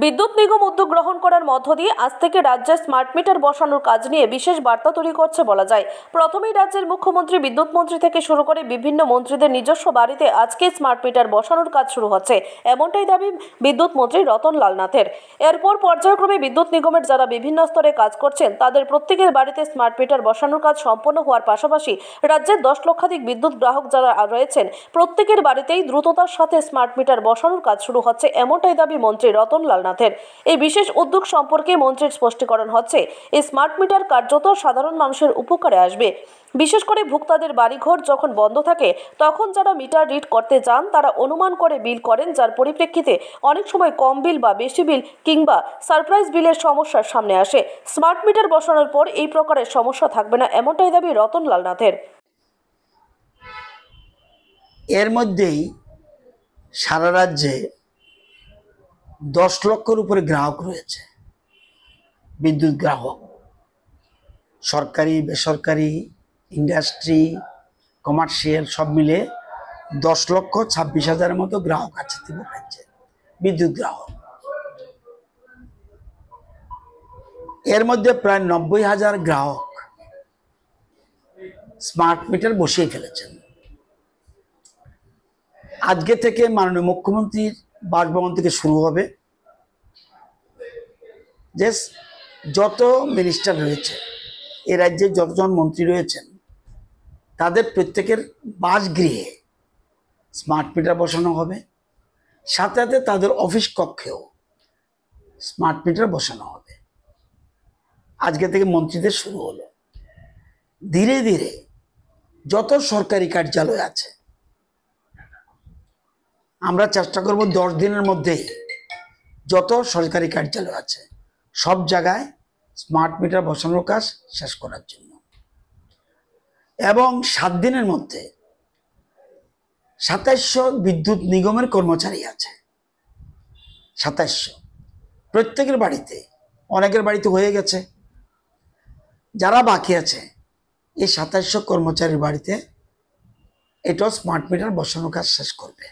বিদ্যুৎ নিগম উদ্যোগ গ্রহণ করার মধ্য দিয়ে আজ থেকে রাজ্যে স্মার্ট মিটার বসানোর কাজ নিয়ে বিশেষ বার্তা তৈরি করছে বলা যায়। প্রথমেই রাজ্যের মুখ্যমন্ত্রী, বিদ্যুৎ মন্ত্রী থেকে শুরু করে বিভিন্ন মন্ত্রীদের নিজস্ব বাড়িতে আজকে স্মার্ট মিটার বসানোর কাজ শুরু হচ্ছে, এমনটাই দাবি বিদ্যুৎ মন্ত্রী রতন লাল নাথের। এরপর পর্যায়ক্রমে বিদ্যুৎ নিগমের যারা বিভিন্ন স্তরে কাজ করছেন তাদের প্রত্যেকের বাড়িতে স্মার্ট মিটার বসানোর কাজ সম্পন্ন হওয়ার পাশাপাশি রাজ্যের 10 লক্ষাধিক বিদ্যুৎ গ্রাহক যারা রয়েছেন প্রত্যেকের বাড়িতেই দ্রুততার সাথে স্মার্ট মিটার বসানোর কাজ শুরু হচ্ছে, এমনটাই দাবি মন্ত্রী রতন লাল নাথের। এই বিশেষ উদ্যোগ সম্পর্কে মন্ত্রীর স্পষ্টীকরণ হচ্ছে, এই স্মার্ট মিটার কার্যত সাধারণ মানুষের উপকারে আসবে। বিশেষ করে ভোক্তাদের বাড়িঘর যখন বন্ধ থাকে তখন যারা মিটার রিড করতে যান তারা অনুমান করে বিল করেন, যার পরিপ্রেক্ষিতে অনেক সময় কম বিল বা বেশি বিল কিংবা সারপ্রাইজ বিলের সমস্যার সামনে আসে। স্মার্ট মিটার বসানোর পর এই প্রকারের সমস্যা থাকবে না, এমনটাই দাবি রতন লাল নাথের। এর মধ্যেই সারা রাজ্যে 10 লক্ষের উপরে গ্রাহক রয়েছে, বিদ্যুৎ গ্রাহক। সরকারি, বেসরকারি, ইন্ডাস্ট্রি, কমার্শিয়াল সব মিলে 10,26,000-এর মতো গ্রাহক আছে ত্রিপুরা রাজ্যে, বিদ্যুৎ গ্রাহক। এর মধ্যে প্রায় 90,000 গ্রাহক স্মার্ট মিটার বসিয়ে ফেলেছেন। আজকে থেকে মাননীয় মুখ্যমন্ত্রীর বাসভবন থেকে শুরু হবে যে যত মিনিস্টার রয়েছে, এ রাজ্যে যতজন মন্ত্রী রয়েছেন তাদের প্রত্যেকের বাসগৃহে স্মার্ট মিটার বসানো হবে, সাথে সাথে তাদের অফিস কক্ষেও স্মার্ট মিটার বসানো হবে। আজকে থেকে মন্ত্রীদের শুরু হলো। ধীরে ধীরে যত সরকারি কার্যালয় আছে আমরা চেষ্টা করব 10 দিনের মধ্যেই যত সরকারি কার্যালয় আছে সব জায়গায় স্মার্ট মিটার বসানোর কাজ শেষ করার জন্য, এবং 7 দিনের মধ্যে 2700 বিদ্যুৎ নিগমের কর্মচারী আছে, 2700 প্রত্যেকের বাড়িতে, অনেকের বাড়িতে হয়ে গেছে, যারা বাকি আছে এই 2700 কর্মচারীর বাড়িতে এটাও স্মার্ট মিটার বসানোর কাজ শেষ করবে।